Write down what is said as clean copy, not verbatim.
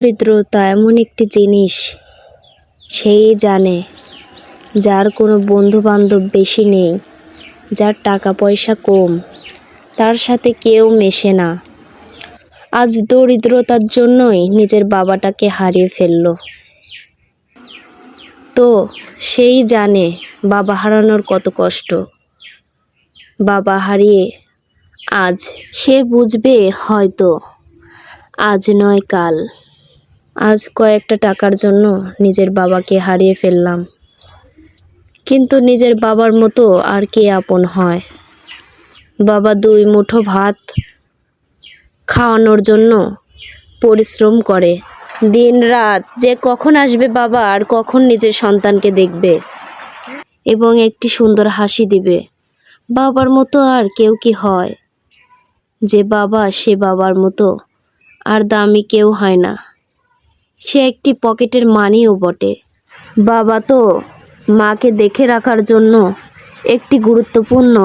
দরিদ্রতা এমন একটি জিনিস, সেই জানে যার কোনো বন্ধু বান্ধব বেশি নেই, যার টাকা পয়সা কম, তার সাথে কেউ মেশে না। আজ দরিদ্রতার জন্যই নিজের বাবাটাকে হারিয়ে ফেলল। তো সেই জানে বাবা হারানোর কত কষ্ট। বাবা হারিয়ে আজ সে বুঝবে হয়তো, আজ নয় কাল। আজ কয়েকটা টাকার জন্য নিজের বাবাকে হারিয়ে ফেললাম, কিন্তু নিজের বাবার মতো আর কে আপন হয়? বাবা দুই মুঠো ভাত খাওয়ানোর জন্য পরিশ্রম করে দিন রাত, যে কখন আসবে বাবা আর কখন নিজের সন্তানকে দেখবে এবং একটি সুন্দর হাসি দিবে। বাবার মতো আর কেউ কি হয়? যে বাবা, সে বাবার মতো আর দামি কেউ হয় না। সে একটি পকেটের মানিও বটে। বাবা তো মাকে দেখে রাখার জন্য একটি গুরুত্বপূর্ণ